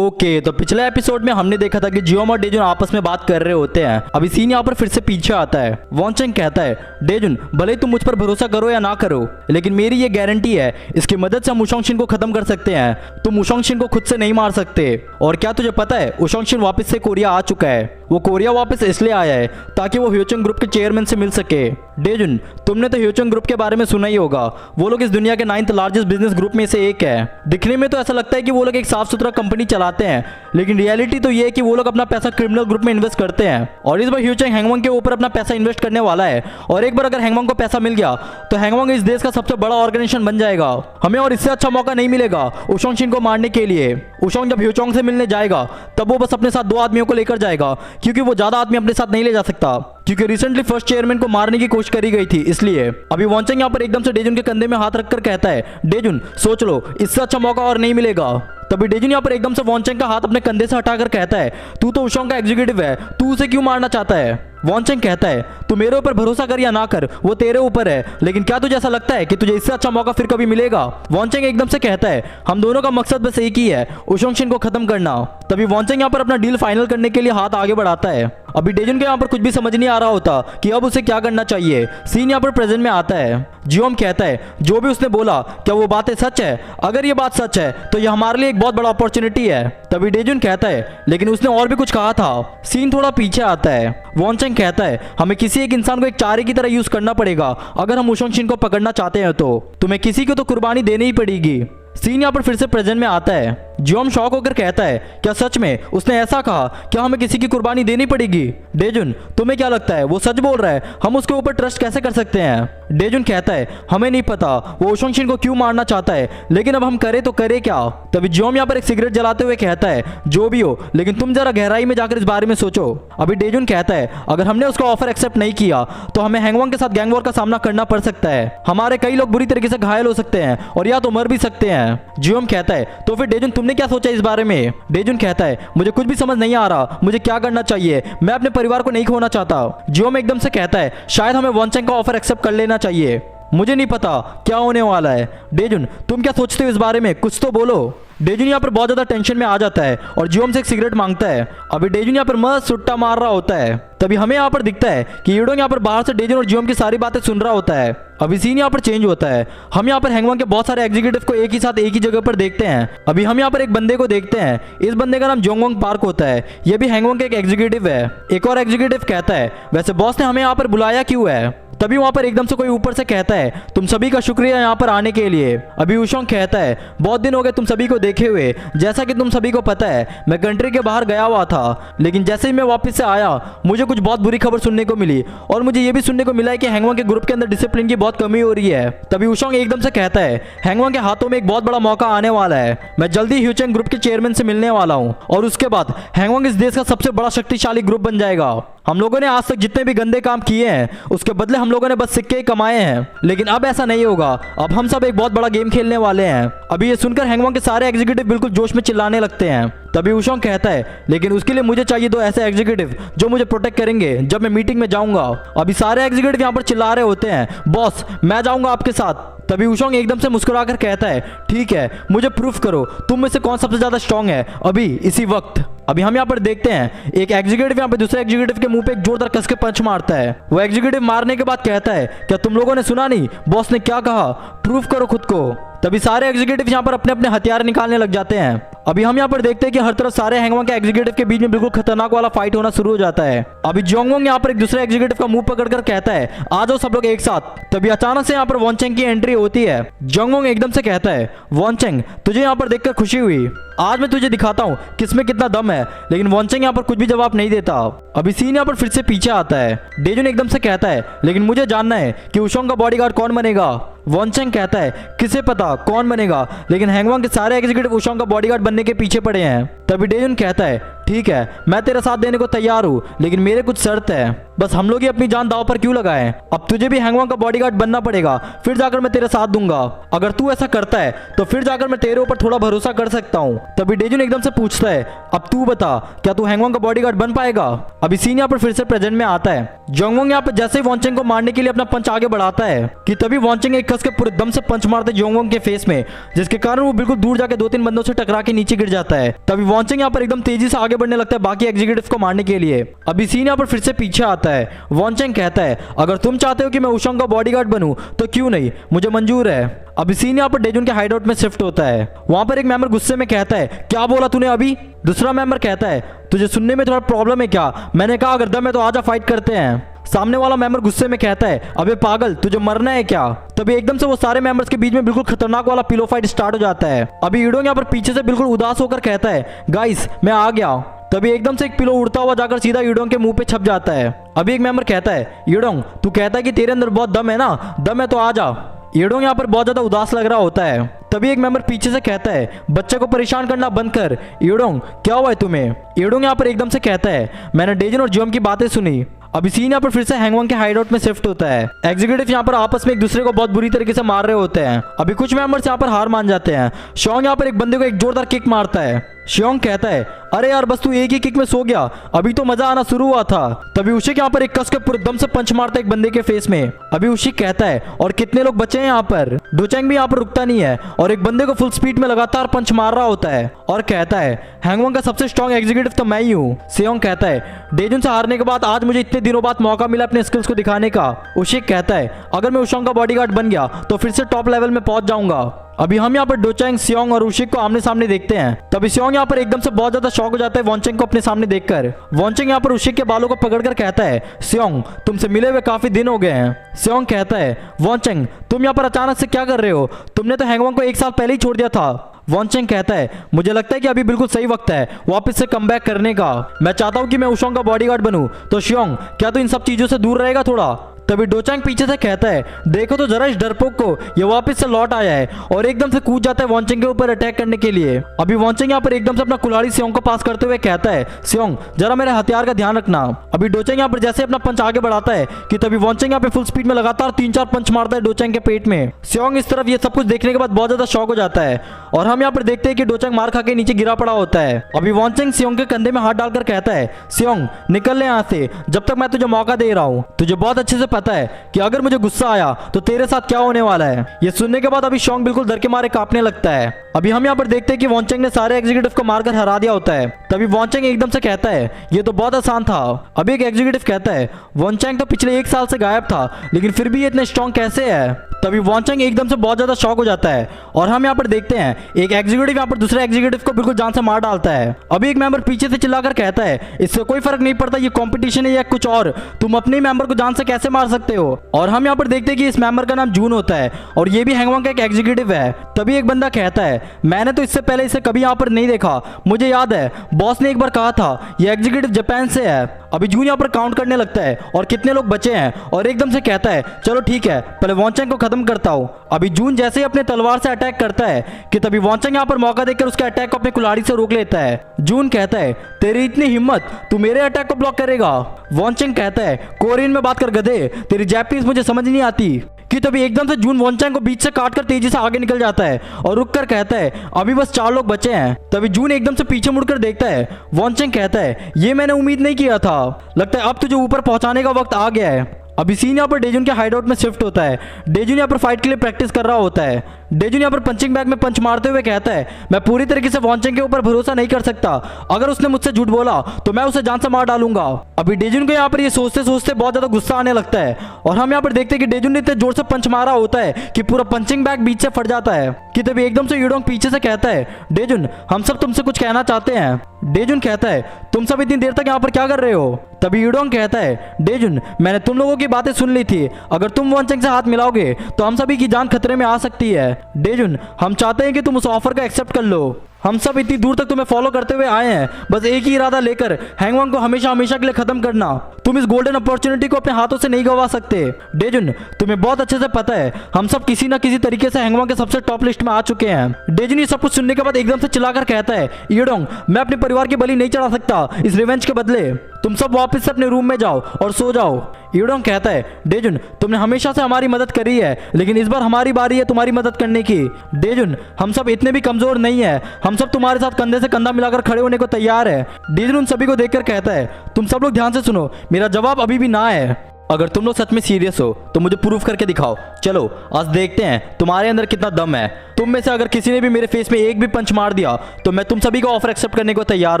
Okay, तो पिछले episode में हमने देखा था कि जियोम और डेजुन आपस में बात कर रहे होते हैं। अभी सीन यहाँ पर फिर से पीछे आता है। वॉन्चेंग कहता है, डेजुन भले ही तुम मुझ पर भरोसा करो या ना करो, लेकिन मेरी ये गारंटी है, इसकी मदद से हम उशोंगशिन को खत्म कर सकते हैं। तुम उशोंगशिन को खुद से नहीं मार सकते। और क्या तुझे पता है, उशोंगशिन वापस से कोरिया आ चुका है। वो कोरिया वापस इसलिए आया है ताकि वो ह्योचंग ग्रुप के चेयरमैन से मिल सके। डेजुन, तुमने तो ह्योचंग ग्रुप के बारे में सुना ही होगा। वो लोग इस दुनिया के 9th लार्जेस्ट बिजनेस ग्रुप में से एक है। दिखने में तो ऐसा लगता है कि वो लोग एक साफ सुथरा कंपनी चलाते हैं, लेकिन रियलिटी तो ये है कि वो लोग अपना पैसा क्रिमिनल ग्रुप में इन्वेस्ट करते हैं। और इस बार ह्योचंग हैंगवॉन्ग के ऊपर अपना पैसा इन्वेस्ट करने वाला है। और एक बार अगर हैंगवॉन्ग को पैसा मिल गया तो हैंगवॉन्ग इस देश का सबसे बड़ा ऑर्गेनाइजेशन बन जाएगा। हमें और इससे अच्छा मौका नहीं मिलेगा उशोंगशिन को मारने के लिए। उशोंग जब ह्योचंग से मिलने जाएगा तब वो बस अपने साथ 2 आदमियों को लेकर जाएगा, क्योंकि वो ज्यादा आदमी अपने साथ नहीं ले जा सकता, क्योंकि रिसेंटली फर्स्ट चेयरमैन को मारने की कोशिश करी गई थी इसलिए। अभी वॉन्चेंग यहाँ पर एकदम से डेजुन के कंधे में हाथ रखकर कहता है, डेजुन सोच लो, इससे अच्छा मौका और नहीं मिलेगा। तभी डेजुन यहाँ पर एकदम से वॉन्चेंग का हाथ अपने कंधे से हटाकर कहता है, तू तो उशोंग का एग्जीक्यूटिव है, तू उसे क्यों मारना चाहता है। वॉन्चेंग कहता है, तू मेरे ऊपर भरोसा कर या ना कर, वो तेरे ऊपर है, लेकिन क्या तुझे ऐसा लगता है कि तुझे इससे अच्छा मौका फिर कभी मिलेगा। वॉन्चेंग एकदम से कहता है, हम दोनों का मकसद बस एक ही है, उशोंगशिन को खत्म करना। तभी वॉन्चेंग यहाँ पर अपना डील फाइनल करने के लिए हाथ आगे बढ़ाता है। अभी डेजुन के यहाँ पर कुछ भी समझ नहीं आ रहा होता कि अब उसे क्या करना चाहिए। सीन यहाँ पर प्रेजेंट में आता है। जियोम कहता है, जो भी उसने बोला क्या वो बातें सच है? अगर ये बात सच है तो ये हमारे लिए एक बहुत बड़ा अपॉर्चुनिटी है। तभी डेजुन कहता है, लेकिन उसने और भी कुछ कहा था। सीन थोड़ा पीछे आता है। वॉन्चेंग कहता है, हमें किसी एक इंसान को एक चारे की तरह यूज करना पड़ेगा अगर हम उशोंगशिन को पकड़ना चाहते हैं तो तुम्हें किसी को तो कुर्बानी देनी ही पड़ेगी। सीन यहाँ पर फिर से प्रेजेंट में आता है। जियोम शॉक होकर कहता है, क्या सच में उसने ऐसा कहा? क्या हमें किसी की कुर्बानी देनी पड़ेगी? डेजुन, तुम्हें क्या लगता है वो सच बोल रहा है? हम उसके ऊपर ट्रस्ट कैसे कर सकते हैं? डेजुन कहता है, हमें नहीं पता वो उशोंगशिन को क्यों मारना चाहता है, लेकिन अब हम करें तो करें क्या। तभी जियोम यहाँ पर एक सिगरेट जलाते हुए कहता है, जो भी हो, लेकिन तुम जरा गहराई में जाकर इस बारे में सोचो। अभी डेजुन कहता है, अगर हमने उसका ऑफर एक्सेप्ट नहीं किया तो हमें हैंगवॉन्ग के साथ गैंग वॉर का सामना करना पड़ सकता है। हमारे कई लोग बुरी तरीके से घायल हो सकते हैं और या तो मर भी सकते हैं। जियोम कहता है, तो फिर डेजुन तुमने क्या सोचा इस बारे में? डेजुन कहता है, मुझे कुछ भी समझ नहीं आ रहा, मुझे क्या करना चाहिए, मैं अपने परिवार को नहीं खोना चाहता। जियोम एकदम से कहता है, शायद हमें वॉन्चेंग का ऑफर एक्सेप्ट कर लेना चाहिए। मुझे नहीं पता क्या होने वाला है। डेजुन, तुम क्या सोचते हो इस बारे में, कुछ तो बोलो। डेजुन यहाँ पर बहुत ज्यादा टेंशन में आ जाता है और जियोम से एक सिगरेट मांगता है। अभी डेजुन यहाँ पर मस्त सुट्टा मार रहा होता है। तभी हमें यहाँ पर दिखता है कि यूडोंग यहाँ पर बाहर से डेजुन और जियोम की सारी बातें सुन रहा होता है। अभी सीन यहाँ पर चेंज होता है। हम यहाँ पर हैंगवॉन्ग के बहुत सारे एग्जीक्यूटिव को एक ही साथ एक ही जगह पर देखते हैं। अभी हम यहाँ पर एक बंदे को देखते हैं। इस बंदे का नाम जोंगवॉन्ग पार्क होता है। ये भी हैंगवॉन्ग का एक एग्जीक्यूटिव है। एक और एग्जीक्यूटिव कहता है, वैसे बॉस ने हमें यहाँ पर बुलाया क्यों है? तभी वहां पर एकदम से कोई ऊपर से कहता है, तुम सभी का शुक्रिया यहाँ पर आने के लिए। अभी उशोंग कहता है, बहुत दिन हो गए तुम सभी को देखे हुए। जैसा कि तुम सभी को पता है, मैं कंट्री के बाहर गया हुआ था, लेकिन जैसे ही मैं वापस से आया मुझे कुछ बहुत बुरी खबर सुनने को मिली और मुझे ये भी सुनने को मिला है कि हैंगवॉन्ग के ग्रुप के अंदर डिसिप्लिन की बहुत कमी हो रही है। तभी उशोंग एकदम से कहता है, हैंगवॉन्ग के हाथों में एक बहुत बड़ा मौका आने वाला है। मैं जल्दी ह्योचंग ग्रुप के चेयरमैन से मिलने वाला हूँ और उसके बाद हैंगवॉन्ग इस देश का सबसे बड़ा शक्तिशाली ग्रुप बन जाएगा। हम लोगों ने आज तक जितने भी गंदे काम किए हैं उसके बदले हम लोगों ने बस सिक्के कमाए हैं, लेकिन अब ऐसा नहीं होगा। अब हम सब एक बहुत बड़ा गेम खेलने वाले हैं। अभी ये सुनकर हैंगवॉन्ग के सारे एग्जीक्यूटिव बिल्कुल जोश में चिल्लाने लगते हैं। तभी उशोंग कहता है, लेकिन उसके लिए मुझे चाहिए 2 ऐसे एग्जीक्यूटिव जो मुझे प्रोटेक्ट करेंगे जब मैं मीटिंग में जाऊंगा। अभी सारे एग्जीक्यूटिव यहाँ पर चिल्ला रहे होते हैं, बॉस मैं जाऊंगा आपके साथ। तभी उशोंग एकदम से मुस्कुराकर कहता है, ठीक है, मुझे प्रूफ करो तुम में से कौन सबसे ज्यादा स्ट्रांग है अभी इसी वक्त। अभी हम यहाँ पर देखते हैं एक एग्जीक्यूटिव यहाँ पे दूसरे एग्जीक्यूटिव के मुंह पे एक जोरदार कस के पंच मारता है। वो एग्जीक्यूटिव मारने के बाद कहता है, क्या तुम लोगों ने सुना नहीं बॉस ने क्या कहा? प्रूफ करो खुद को। तभी सारे एग्जीक्यूटिव यहाँ पर अपने अपने हथियार निकालने लग जाते हैं। अभी हम यहाँ पर देखते हैं कि हर तरफ सारे हैंगवॉन्ग के एग्जीक्यूटिव के बीच में बिल्कुल खतरनाक वाला फाइट होना शुरू हो जाता है। अभी जोंगवॉन्ग यहाँ पर एक दूसरे एग्जीक्यूटिव का मुंह पकड़कर कहता है, आ जाओ सब लोग एक साथ। तभी अचानक से यहाँ पर वॉन्चेंग की एंट्री होती है। जोंगवॉन्ग एकदम से कहता है, वॉन्चेंग तुझे यहाँ पर देखकर खुशी हुई, आज मैं तुझे दिखाता हूँ किसमें कितना दम है। लेकिन वॉन्चेंग यहाँ पर कुछ भी जवाब नहीं देता। अभी सीन यहाँ पर फिर से पीछे आता है। डेजुन एकदम से कहता है, लेकिन मुझे जानना है कि उशोंग का बॉडीगार्ड कौन बनेगा। वॉन्चेंग कहता है, किसे पता कौन बनेगा, लेकिन हैंगवॉन्ग के सारे एग्जीक्यूटिव उशोंग का बॉडीगार्ड बनने के पीछे पड़े हैं। तभी डेजुन कहता है, ठीक है, मैं तेरा साथ देने को तैयार हूँ, लेकिन मेरे कुछ शर्त है। बस हम लोग ही अपनी जान दांव पर क्यों लगाएं? अब तुझे भी हैंगवांग का बॉडीगार्ड बनना पड़ेगा, फिर जाकर मैं तेरे साथ दूंगा। अगर तू ऐसा करता है तो फिर जाकर मैं तेरे ऊपर थोड़ा भरोसा कर सकता हूँ। तभी डेजुन एकदम से पूछता है, अब तू बता, क्या तू हैंगवांग का बॉडीगार्ड बन पाएगा? अभी सीन यहाँ पर फिर से प्रेजेंट में आता है। जोंगवोंग यहाँ पर जैसे ही वॉन्चेंग को मारने के लिए अपना पंच आगे बढ़ाता है कि तभी वॉन्चेंग एक कस के पूरे दम से पंच मारते जोंगवोंग के फेस में, जिसके कारण वो बिल्कुल दूर जाके 2-3 बंदों से टकरा के नीचे गिर जाता है। तभी वॉन्चेंग यहाँ पर एकदम तेजी से आगे बढ़ने लगता है बाकी एग्जीक्यूटिव को मारने के लिए। अभी सीन यहाँ पर फिर से पीछे आता है। वॉन्चेंग कहता है, अगर तुम चाहते हो कि मैं उशोंग का बॉडीगार्ड बनूं तो क्यों नहीं, मुझे मंजूर है। अभी सीन यहाँ पर डेजुन के हाइडआउट में शिफ्ट होता है। वहां पर एक मेंबर गुस्से में कहता है, क्या बोला तूने अभी? दूसरा मेंबर कहता है, तुझे सुनने में थोड़ा प्रॉब्लम है क्या? मैंने कहा अगर दम है तो आजा फाइट करते हैं। सामने वाला मेंबर गुस्से में कहता है, अबे पागल, तुझे मरना है क्या? तभी एकदम से वो सारे मेंबर्स के बीच में बिल्कुल खतरनाक वाला पिलो फाइट स्टार्ट हो जाता है। अभी ईडोंग यहाँ पर पीछे से बिल्कुल उदास होकर कहता है, गाइस मैं आ गया। तभी एकदम से एक पिलो उड़ता हुआ जाकर सीधा ईडोंग के मुंह पे छप जाता है। अभी एक मेंबर कहता है, ईडोंग तू कहता है कि तेरे अंदर बहुत दम है ना, दम है तो आ जा। ईडोंग यहाँ पर बहुत ज्यादा उदास लग रहा होता है। तभी एक मेंबर पीछे से कहता है, बच्चे को परेशान करना बंद कर। ईडोंग क्या हुआ है तुम्हें? ईडोंग यहाँ पर एकदम से कहता है, मैंने डेजुन और जियोम की बातें सुनी। अभी सीन यहाँ पर फिर से हैंगवांग के हाइडआउट में शिफ्ट होता है। एग्जीक्यूटिव यहाँ पर आपस में एक दूसरे को बहुत बुरी तरीके से मार रहे होते हैं। अभी कुछ मेंबर्स यहाँ पर हार मान जाते हैं। शोंग यहाँ पर एक बंदे को एक जोरदार किक मारता है। शियोंग कहता है, अरे यार बस तू एक ही किक में सो गया, अभी तो मजा आना शुरू हुआ था। तभी उशिक यहाँ पर एक कस के पूरे दम से पंच मारता है एक बंदे के फेस में। अभी उशिक कहता है, और कितने लोग बचे हैं यहाँ पर? डोचेंग भी यहाँ पर रुकता नहीं है और एक बंदे को फुल स्पीड में लगातार पंच मार रहा होता है और कहता है, हैंगवांग का सबसे स्ट्रॉन्ग एग्जीक्यूटिव तो मैं ही हूँ। सियोंग कहता है, डेजुन से हारने के बाद आज मुझे इतने दिनों बाद मौका मिला अपने स्किल्स को दिखाने का। उशिक कहता है, अगर मैं उशोंग का बॉडीगार्ड बन गया तो फिर से टॉप लेवल में पहुंच जाऊंगा। अभी हम यहाँ पर डोचेंग, सियोंग और उशिक को आमने सामने देखते हैं। तभी सियोंग यहाँ पर एकदम से बहुत ज्यादा शॉक हो जाता है वॉन्चेंग को अपने सामने देखकर। वॉन्चेंग यहाँ पर उशिक के बालों को पकड़कर कहता है, सियोंग तुमसे मिले हुए काफी दिन हो गए हैं। सियोंग कहता है, वॉन्चेंग तुम यहाँ पर अचानक से क्या कर रहे हो? तुमने तो हैंगवांग को 1 साल पहले ही छोड़ दिया था। वॉन्चेंग कहता है, मुझे लगता है कि अभी बिल्कुल सही वक्त है वापस से कमबैक करने का। मैं चाहता हूँ कि मैं उशोंग का बॉडीगार्ड बनूं। तो सियोंग क्या तू इन सब चीजों से दूर रहेगा थोड़ा? तभी डोचेंग पीछे से कहता है, देखो तो जरा इस डरपोक को, ये वापस से लौट आया है और एकदम से कूद जाता है वॉन्चेंग के ऊपर अटैक करने के लिए। अभी वॉन्चेंग यहाँ पर एकदम से अपना कुल्हाड़ी सियोंग को पास करते हुए कहता है, सियोंग जरा मेरे हथियार का ध्यान रखना। अभी डोचेंग यहाँ पर जैसे अपना पंच आगे बढ़ाता है कि तभी वॉन्चेंग यहाँ पे फुल स्पीड में लगातार 3-4 पंच मारता है डोचेंग के पेट में। सियोंग इस तरफ ये सब कुछ देखने के बाद बहुत ज्यादा शॉक हो जाता है और हम यहाँ पर देखते हैं कि डोचेंग मार खा के नीचे गिरा पड़ा होता है। अभी वॉन्चेंग सियोंग के कंधे में हाथ डालकर कहता है, सियोंग निकल ले यहाँ से जब तक मैं तुझे मौका दे रहा हूँ। तुझे बहुत अच्छे से पता है कि अगर मुझे गुस्सा आया तो तेरे साथ क्या होने वाला है। ये सुनने के बाद अभी शोंग बिल्कुल डर के मारे कांपने लगता है। अभी हम यहाँ पर देखते हैं कि वॉन्चेंग ने सारे एग्जीक्यूटिव को मारकर हरा दिया होता है। तभी वॉन्चेंग एकदम से कहता है, ये तो बहुत आसान था। अभी एक एग्जीक्यूटिव कहता है, वॉन्चेंग तो पिछले 1 साल से गायब था लेकिन फिर भी ये इतने स्ट्रॉन्ग कैसे है? तभी वॉन्चेंग एकदम से बहुत ज्यादा शॉक हो जाता है और हम यहाँ पर देखते हैं एक एग्जीक्यूटिव यहाँ पर दूसरे एग्जीक्यूटिव को बिल्कुल जान से मार डालता है। अभी एक मेंबर पीछे से चिल्लाकर कहता है, इससे कोई फर्क नहीं पड़ता ये कंपटीशन है या कुछ और, तुम अपने मेंबर को जान से कैसे मार सकते हो? और हम यहाँ पर देखते हैं कि इस मेंबर का नाम जून होता है और ये भी हैंगवांग का एक एग्जीक्यूटिव है। तभी एक बंदा कहता है, मैंने तो इससे पहले इसे कभी यहाँ पर नहीं देखा, मुझे याद है बॉस ने एक बार कहा था ये एग्जीक्यूटिव जापान से है। अभी जून यहाँ पर काउंट करने लगता है और कितने लोग बचे हैं और एकदम से कहता है, चलो ठीक है पहले वॉन्चेंग को खत्म करता हूँ। अभी जून जैसे ही अपने तलवार से अटैक करता है कि तभी वॉन्चेंग यहाँ पर मौका देकर उसके अटैक को अपने कुल्हाड़ी से रोक लेता है। जून कहता है, तेरी इतनी हिम्मत, तू मेरे अटैक को ब्लॉक करेगा? वॉन्चेंग कहता है, कोरियन में बात कर गधे, तेरी जापानीज मुझे समझ नहीं आती। कि तभी एकदम से जून वॉन्चेंग को बीच से काटकर तेजी से आगे निकल जाता है और रुककर कहता है, अभी बस 4 लोग बचे हैं। तभी जून एकदम से पीछे मुड़कर देखता है। वॉन्चेंग कहता है, ये मैंने उम्मीद नहीं किया था, लगता है अब तुझे ऊपर पहुंचाने का वक्त आ गया है। अभी सीन यहाँ पर डेजुन के हाइडआउट में शिफ्ट होता है। डेजुन यहाँ पर फाइट के लिए प्रैक्टिस कर रहा होता है। डेजुन यहाँ पर पंचिंग बैग में पंच मारते हुए कहता है, मैं पूरी तरीके से वॉन्चेंग के ऊपर भरोसा नहीं कर सकता, अगर उसने मुझसे झूठ बोला तो मैं उसे जान से मार डालूंगा। अभी डेजुन को यहाँ पर ये सोचते सोचते बहुत ज्यादा गुस्सा आने लगता है और हम यहाँ पर देखते हैं कि डेजुन ने इतने जोर से पंच मारा होता है कि पूरा पंचिंग बैग बीच से फट जाता है। कि तभी एकदम से ईडोंग पीछे से कहता है, डेजुन हम सब तुमसे कुछ कहना चाहते हैं। डेजुन कहता है, तुम सब इतनी देर तक यहाँ पर क्या कर रहे हो? तभी ईडोंग कहता है, डेजुन मैंने तुम लोगों की बातें सुन ली थी, अगर तुम वॉन्चेंग से हाथ मिलाओगे तो हम सभी की जान खतरे में आ सकती है। डेजुन हम चाहते हैं कि तुम उस ऑफर का एक्सेप्ट कर लो। हम सब इतनी दूर तक तुम्हें फॉलो करते हुए आए हैं बस एक ही इरादा लेकर, हैंगवांग को हमेशा हमेशा के लिए खत्म करना। तुम इस गोल्डन अपॉर्चुनिटी को अपने हाथों से नहीं गवा सकते। डेजुन तुम्हें बहुत अच्छे से पता है हम सब किसी ना किसी तरीके से हैंगवांग के सबसे टॉप लिस्ट में आ चुके हैं। डेजुन ये सब कुछ सुनने के बाद एकदम से चिल्लाकर कहता है, ईडोंग मैं अपने परिवार की बलि नहीं चढ़ा सकता इस रिवेंज के बदले। तुम सब वापस से अपने रूम में जाओ और सो जाओ। यूडोंग कहता है, डेजुन तुमने हमेशा से हमारी मदद करी है, लेकिन इस बार हमारी बारी है तुम्हारी मदद करने की। डेजुन हम सब इतने भी कमजोर नहीं है, हम सब तुम्हारे साथ कंधे से कंधा मिलाकर खड़े होने को तैयार है। डेजुन उन सभी को देखकर कहता है, तुम सब लोग ध्यान से सुनो, मेरा जवाब अभी भी ना है। अगर तुम लोग सच में सीरियस हो तो मुझे प्रूफ करके दिखाओ। चलो आज देखते हैं तुम्हारे अंदर कितना दम है। तुम में से अगर किसी ने भी मेरे फेस में एक भी पंच मार दिया तो मैं तुम सभी को ऑफर एक्सेप्ट करने को तैयार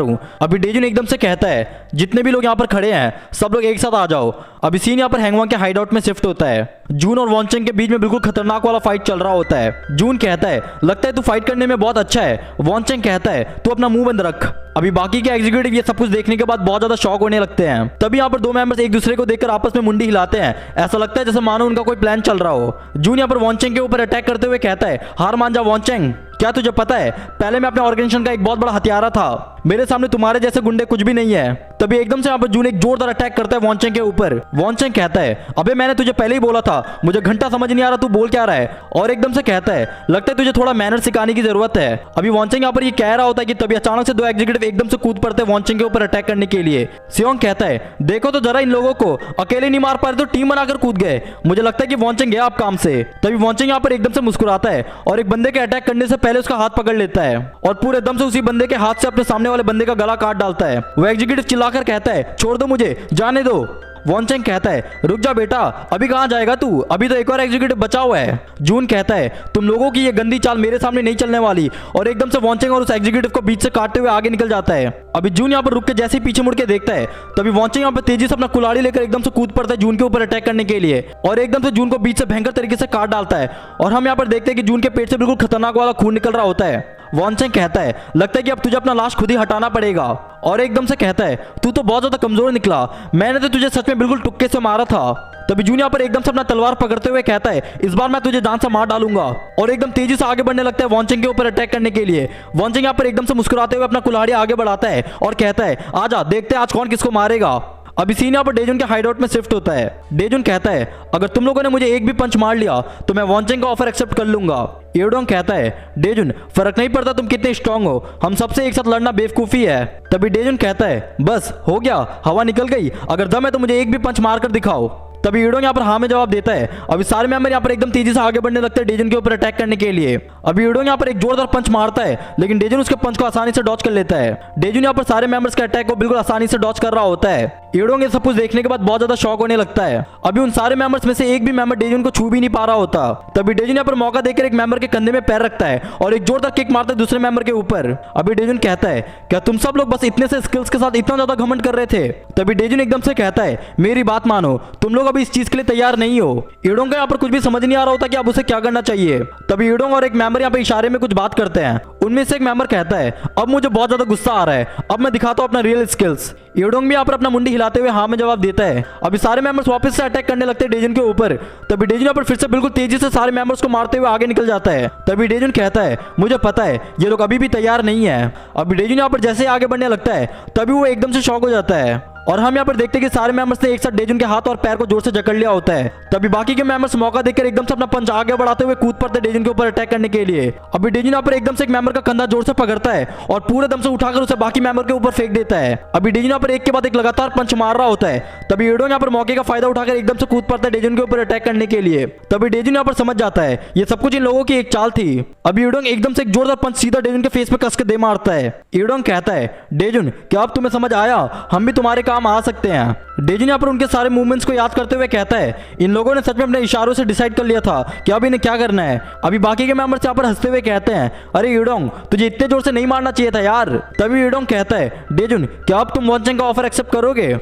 हूँ। अभी डेजुन एकदम से कहता है, जितने भी लोग यहाँ पर खड़े हैं सब लोग एक साथ आ जाओ। अभी सीन यहाँ पर हैंगवांग के हाइडआउट में शिफ्ट होता है। जून और वॉन्चेंग के बीच में बिल्कुल खतरनाक वाला फाइट चल रहा होता है। जून कहता है, लगता है तू फाइट करने में बहुत अच्छा है। वॉन्चेंग कहता है, तू अपना मुंह बंद रख। अभी बाकी के एग्जीक्यूटिव ये सब कुछ देखने के बाद बहुत ज्यादा शॉक होने लगते हैं। तभी यहाँ पर दो मेंबर्स एक दूसरे को देखकर आपस में मुंडी हिलाते हैं। ऐसा लगता है जैसे मानो उनका कोई प्लान चल रहा हो। जून यहाँ पर वॉन्चेंग के ऊपर अटैक करते हुए कहता है, हार मान जा वॉन्चेंग। क्या तुझे पता है पहले मैं अपने ऑर्गेनाइजेशन का एक बहुत बड़ा हथियारा था, मेरे सामने तुम्हारे जैसे गुंडे कुछ भी नहीं है। तभी एकदम से यहाँ पर जून एक जोरदार अटैक करता है वॉन्चेंग के ऊपर। वॉन्चेंग कहता है, अबे मैंने तुझे पहले ही बोला था, मुझे घंटा समझ नहीं आ रहा तू बोल क्या रहा है। और एकदम से कहता है, लगता है तुझे थोड़ा मैनर सिखाने की जरूरत है। अभी वॉन्चेंग यहाँ पर ये कह रहा होता है कि तभी अचानक से दो एग्जीक्यूटिव एकदम से कूद पड़ते हैं वॉन्चेंग के ऊपर अटैक करने के लिए। सियोंग कहता है, देखो तो जरा इन लोगों को, अकेले नहीं मार पा रहे तो टीम बनाकर कूद गए। मुझे लगता है कि वॉन्चेंग गया आप काम से। तभी वॉन्चेंग यहाँ पर एकदम से मुस्कुराता है और एक बंदे के अटैक करने से पहले उसका हाथ पकड़ लेता है और पूरे दम से उसी बंदे के हाथ से अपने सामने वाले बंदे का गला काट डालता है। वो एग्जीक्यूटिव चिल्लाकर कहता है, छोड़ दो मुझे, जाने दो। वॉन्चेंग कहता है, रुक जा बेटा, अभी कहां जाएगा तू, अभी तो एक और एग्जीक्यूटिव बचा हुआ है। जून कहता है, तुम लोगों की ये गंदी चाल मेरे सामने नहीं चलने वाली। और एकदम से वॉन्चेंग और उस एग्जीक्यूटिव को बीच से काटते हुए आगे निकल जाता है। अभी जून यहाँ पर रुक के जैसे ही पीछे मुड़ के देखता है तभी वॉन्चेंग यहाँ पर तेजी से अपना कुल्हाड़ी लेकर एकदम से कूद पड़ता है जून के ऊपर अटैक करने के लिए और एकदम से जून को बीच से भयंकर तरीके से काट डालता है। और हम यहाँ पर देखते हैं कि जून के पेट से बिल्कुल खतरनाक वाला खून निकल रहा होता है। वॉन्चेंग कहता है, लगता है कि अब तुझे अपना लाश खुद ही हटाना पड़ेगा। और एकदम से कहता है, तू तो बहुत ज्यादा कमजोर निकला, मैंने तो तुझे सच में बिल्कुल तुक्के से मारा था। तभी जून यहाँ पर एकदम से अपना तलवार पकड़ते हुए कहता है, इस बार मैं तुझे जान से मार डालूंगा। और एकदम तेजी से आगे बढ़ने लगता है वॉन्चेंग के ऊपर अटैक करने के लिए। वॉन्चेंग यहाँ पर एकदम से मुस्कुराते हुए अपना कुल्हाड़ी आगे बढ़ाता है और कहता है, आजा देखते हैं आज कौन किसको मारेगा। अभी सीन यहाँ पर डेजुन के हाइडआउट में शिफ्ट होता है। डेजुन कहता है, अगर तुम लोगों ने मुझे एक भी पंच मार लिया तो मैं वॉन्चेंग का ऑफर एक्सेप्ट कर लूंगा। यूडोंग कहता है, डेजुन फर्क नहीं पड़ता तुम कितने स्ट्रांग हो, हम सबसे एक साथ लड़ना बेवकूफी है। तभी डेजुन कहता है, बस हो गया, हवा निकल गई, अगर दम है तो मुझे एक भी पंच मार कर दिखाओ। तभी यूडोंग यहाँ पर हाँ में जवाब देता है। अभी सारे मेंबर यहाँ पर एकदम तेजी से आगे बढ़ने लगते हैं डेजुन के ऊपर अटैक करने के लिए। अभी यूडोंग यहाँ पर एक जोरदार पंच मारता है लेकिन डेजुन उसके पंच को आसानी से डॉज कर लेता है। डेजुन यहाँ पर सारे मेंबर्स के अटैक को बिल्कुल आसानी से डॉज कर रहा होता है। यूडोंग ये सब कुछ देखने के बाद बहुत ज्यादा शॉक होने लगता है। अभी उन सारे मेंबर्स में से एक भी मेंबर डेजुन को छू भी नहीं पा रहा होता। तभी डेजुन यहाँ पर मौका देकर एक मेंबर के कंधे में पैर रखता है और एक जोरदार किक मारता है दूसरे मेंबर के ऊपर। अभी डेजुन कहता है, क्या तुम सब लोग बस इतने से स्किल्स के साथ इतना ज्यादा घमंड कर रहे थे? तभी डेजुन एकदम से कहता है, मेरी बात मानो, तुम लोग अभी इस चीज के लिए तैयार नहीं हो। यूडोंग को यहाँ पर कुछ भी समझ नहीं आ रहा होता कि अब उसे क्या करना चाहिए। तभी यूडोंग और एक मेंबर यहाँ पे इशारे में कुछ बात करते हैं। उनमें से एक मेंबर कहता है, अब मुझे बहुत ज्यादा गुस्सा आ रहा है, अब मैं दिखाता हूँ अपना रियल स्किल्स। यूडोंग भी यहाँ पर अपना मुंडी हिलाते हुए हाँ में जवाब देता है। अभी सारे मेंबर्स वापस से अटैक करने लगते हैं डेजुन के ऊपर। तभी डेजुन यहाँ पर फिर से बिल्कुल तेजी से सारे मेंबर्स को मारते हुए आगे निकल जाता है। तभी डेजुन कहता है, मुझे पता है ये लोग अभी भी तैयार नहीं है। अभी डेजुन यहाँ पर जैसे ही आगे बढ़ने लगता है तभी वो एकदम से शॉक हो जाता है और हम यहाँ पर देखते हैं कि सारे मेंबर्स ने एक साथ डेजुन के हाथ और पैर को जोर से जकड़ लिया होता है। तभी बाकी के मेंबर्स मौका देखकर एकदम से अपना पंच आगे बढ़ाते हुए कूद पड़ते डेजुन के ऊपर अटैक करने के लिए। अभी डेजुन यहाँ पर एकदम से एक मेंबर का कंधा जोर से पकड़ता है और पूरे दम से उठाकर उसे बाकी मेंबर के ऊपर फेंक देता है। अभी डेजुन यहाँ पर एक के बाद एक लगातार पंच मार रहा होता है। तभी यूडोंग यहाँ पर मौके का फायदा उठाकर एकदम से कूद पड़ता है डेजुन के ऊपर अटैक करने के लिए। तभी डेजुन यहाँ पर समझ जाता है ये सब कुछ इन लोगों की एक चाल थी। अभी यूडोंग एकदम से एक जोरदार पंच सीधा डेजुन के फेस पे कस के दे मारता है। यूडोंग कहता है, डेजुन क्या अब तुम्हें समझ आया, हम भी तुम्हारे काम आ सकते हैं। डेजुन यहाँ पर उनके सारे मूवमेंट्स को याद करते हुए कहता है, इन लोगों ने सच में अपने इशारों से डिसाइड कर लिया था कि अब इन्हें क्या करना है। अभी बाकी के मेंबर्स यहाँ पर हंसते हुए कहते हैं, अरे यूडोंग तुझे इतने जोर से नहीं मारना चाहिए था यार। तभी यूडोंग कहता है, डेजुन क्या अब तुम वॉन्चेंग का ऑफर एक्सेप्ट करोगे?